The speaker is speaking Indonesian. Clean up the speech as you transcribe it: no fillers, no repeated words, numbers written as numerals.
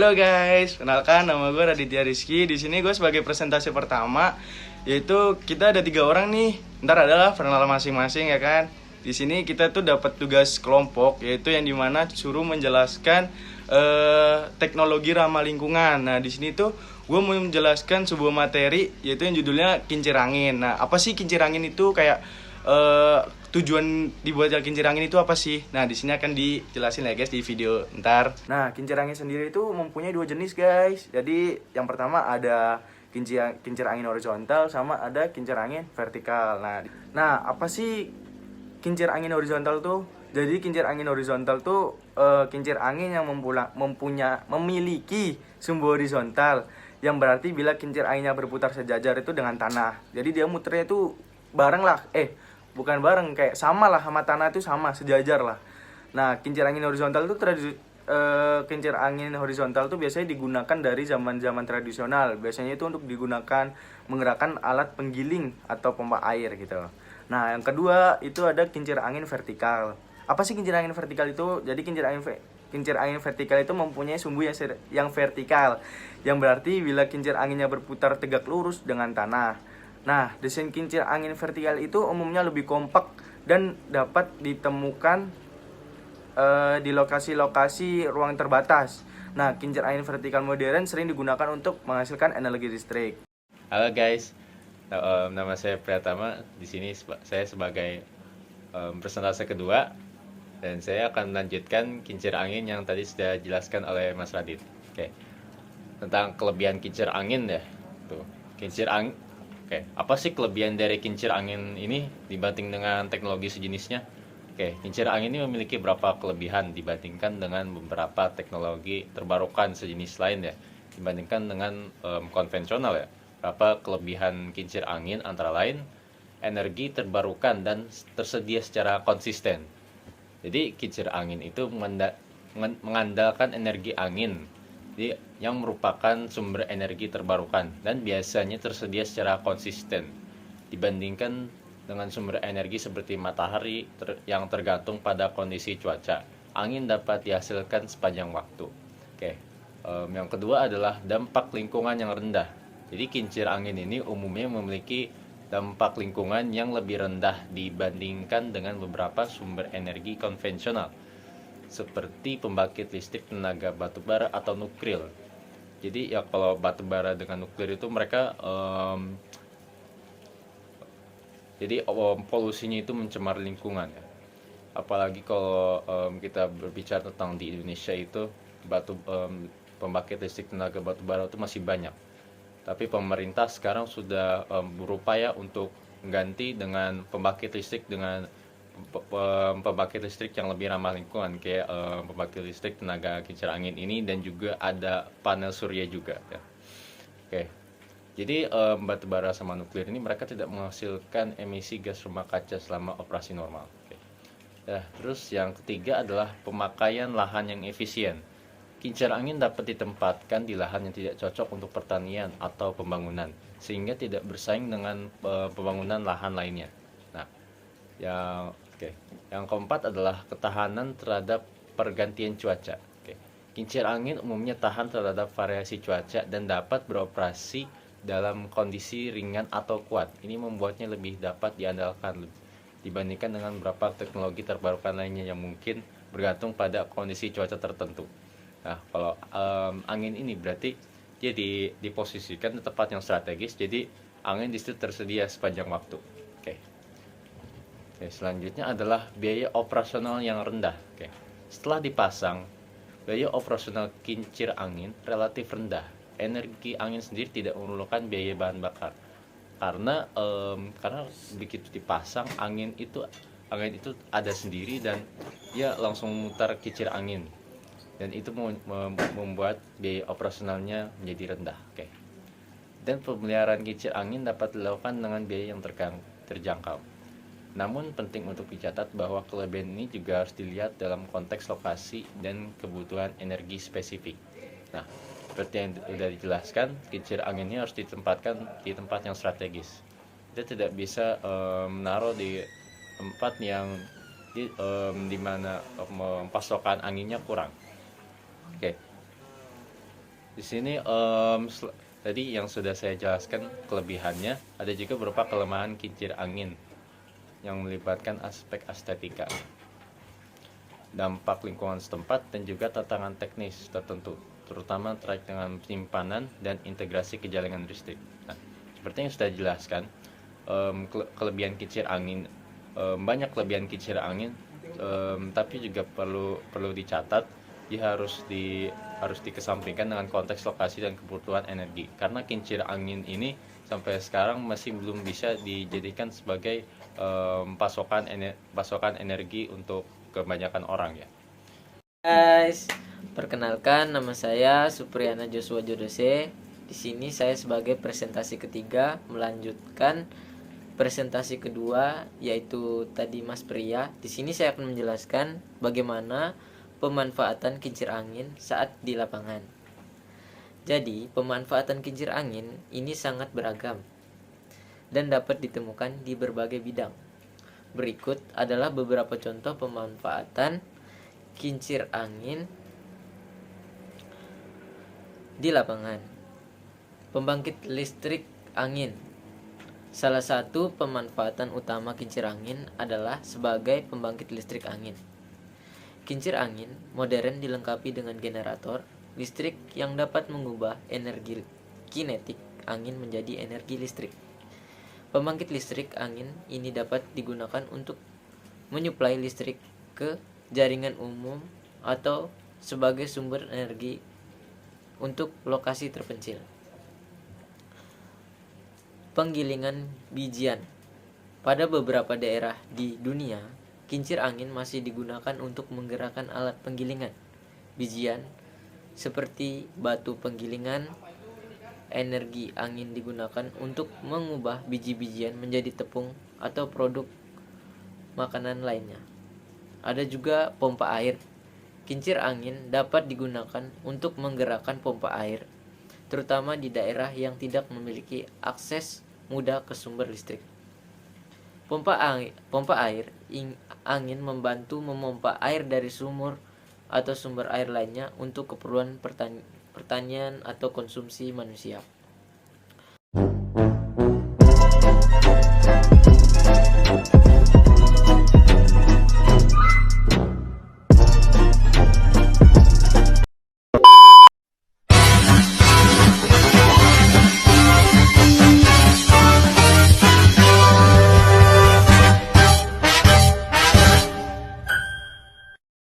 Halo guys, kenalkan nama gue Raditya Rizky. Di sini gue sebagai presentasi pertama, yaitu kita ada 3 orang nih. Ntar adalah perkenalan masing-masing ya kan. Di sini kita tuh dapat tugas kelompok, yaitu yang dimana suruh menjelaskan teknologi ramah lingkungan. Nah di sini tuh gue mau menjelaskan sebuah materi, yaitu yang judulnya kincir angin. Nah apa sih kincir angin itu, kayak tujuan dibuatnya kincir angin itu apa sih? Nah, di sini akan dijelasin ya guys di video ntar. Nah, kincir angin sendiri itu mempunyai 2 jenis guys. Jadi, yang pertama ada kincir angin horizontal sama ada kincir angin vertikal. Nah, apa sih kincir angin horizontal tuh? Jadi kincir angin horizontal tuh kincir angin yang memiliki sumbu horizontal, yang berarti bila kincir anginnya berputar sejajar itu dengan tanah. Jadi dia muternya itu bareng lah, bukan bareng, kayak sama lah sama tanah, itu sama, sejajar lah. Nah, kincir angin horizontal itu kincir angin horizontal tuh biasanya digunakan dari zaman-zaman tradisional. Biasanya itu untuk digunakan menggerakkan alat penggiling atau pompa air gitu. Nah, yang kedua itu ada kincir angin vertikal. Apa sih kincir angin vertikal itu? Jadi kincir angin vertikal itu mempunyai sumbu yang vertikal, yang berarti bila kincir anginnya berputar tegak lurus dengan tanah. Nah, desain kincir angin vertikal itu umumnya lebih kompak dan dapat ditemukan di lokasi-lokasi ruang terbatas. Nah, kincir angin vertikal modern sering digunakan untuk menghasilkan energi listrik. Halo guys, nama saya Pratama. Di sini saya sebagai presentase kedua, dan saya akan melanjutkan kincir angin yang tadi sudah dijelaskan oleh Mas Radit. Oke, tentang kelebihan kincir angin ya. Tuh, kincir angin. Oke, apa sih kelebihan dari kincir angin ini dibanding dengan teknologi sejenisnya? Oke, kincir angin ini memiliki beberapa kelebihan dibandingkan dengan beberapa teknologi terbarukan sejenis lain ya, dibandingkan dengan konvensional ya. Berapa kelebihan kincir angin antara lain energi terbarukan dan tersedia secara konsisten. Jadi kincir angin itu mengandalkan energi angin, jadi yang merupakan sumber energi terbarukan dan biasanya tersedia secara konsisten dibandingkan dengan sumber energi seperti matahari yang tergantung pada kondisi cuaca. Angin dapat dihasilkan sepanjang waktu. Oke, yang kedua adalah dampak lingkungan yang rendah. Jadi kincir angin ini umumnya memiliki dampak lingkungan yang lebih rendah dibandingkan dengan beberapa sumber energi konvensional, seperti pembangkit listrik tenaga batubara atau nuklir. Jadi ya kalau batubara dengan nuklir itu mereka polusinya itu mencemar lingkungan ya. Apalagi kalau kita berbicara tentang di Indonesia itu pembangkit listrik tenaga batubara itu masih banyak. Tapi pemerintah sekarang sudah berupaya untuk mengganti dengan pembangkit listrik yang lebih ramah lingkungan, kayak pembangkit listrik tenaga kincir angin ini, dan juga ada panel surya juga ya. Oke, jadi batubara sama nuklir ini mereka tidak menghasilkan emisi gas rumah kaca selama operasi normal. Oke. Ya, terus yang ketiga adalah pemakaian lahan yang efisien. Kincir angin dapat ditempatkan di lahan yang tidak cocok untuk pertanian atau pembangunan, sehingga tidak bersaing dengan pembangunan lahan lainnya. Nah, yang keempat adalah ketahanan terhadap pergantian cuaca. Kincir angin umumnya tahan terhadap variasi cuaca dan dapat beroperasi dalam kondisi ringan atau kuat. Ini membuatnya lebih dapat diandalkan dibandingkan dengan beberapa teknologi terbarukan lainnya yang mungkin bergantung pada kondisi cuaca tertentu. Nah, kalau angin ini berarti dia diposisikan di tempat yang strategis, jadi angin di situ tersedia sepanjang waktu. Oke, selanjutnya adalah biaya operasional yang rendah. Setelah dipasang, biaya operasional kincir angin relatif rendah. Energi angin sendiri tidak memerlukan biaya bahan bakar, karena begitu dipasang angin itu ada sendiri dan dia langsung memutar kincir angin, dan itu membuat biaya operasionalnya menjadi rendah. Dan pemeliharaan kincir angin dapat dilakukan dengan biaya yang terjangkau. Namun penting untuk dicatat bahwa kelebihan ini juga harus dilihat dalam konteks lokasi dan kebutuhan energi spesifik. Nah, seperti yang sudah dijelaskan, kincir angin ini harus ditempatkan di tempat yang strategis. Kita tidak bisa menaruh di tempat yang di mana pasokan anginnya kurang. Di sini tadi yang sudah saya jelaskan kelebihannya, ada juga beberapa kelemahan kincir angin yang melibatkan aspek estetika, dampak lingkungan setempat, dan juga tantangan teknis tertentu, terutama terkait dengan penyimpanan dan integrasi ke jaringan listrik. Nah, seperti yang sudah dijelaskan, kelebihan kincir angin, banyak kelebihan kincir angin, tapi juga perlu dicatat, dia harus dikesampingkan dengan konteks lokasi dan kebutuhan energi, karena kincir angin ini sampai sekarang masih belum bisa dijadikan sebagai pasokan energi untuk kebanyakan orang ya. Guys, perkenalkan nama saya Supriyana Joshua Jodose. Di sini saya sebagai presentasi ketiga melanjutkan presentasi kedua, yaitu tadi Mas Pria. Di sini saya akan menjelaskan bagaimana pemanfaatan kincir angin saat di lapangan. Jadi, pemanfaatan kincir angin ini sangat beragam dan dapat ditemukan di berbagai bidang. Berikut adalah beberapa contoh pemanfaatan kincir angin di lapangan. Pembangkit listrik angin. Salah satu pemanfaatan utama kincir angin adalah sebagai pembangkit listrik angin. Kincir angin modern dilengkapi dengan generator listrik yang dapat mengubah energi kinetik angin menjadi energi listrik. Pembangkit listrik angin ini dapat digunakan untuk menyuplai listrik ke jaringan umum atau sebagai sumber energi untuk lokasi terpencil. Penggilingan bijian. Pada beberapa daerah di dunia, kincir angin masih digunakan untuk menggerakkan alat penggilingan bijian seperti batu penggilingan. Energi angin digunakan untuk mengubah biji-bijian menjadi tepung atau produk makanan lainnya. Ada juga pompa air. Kincir angin dapat digunakan untuk menggerakkan pompa air, terutama di daerah yang tidak memiliki akses mudah ke sumber listrik. Pompa air angin membantu memompa air dari sumur atau sumber air lainnya untuk keperluan pertanian atau konsumsi manusia.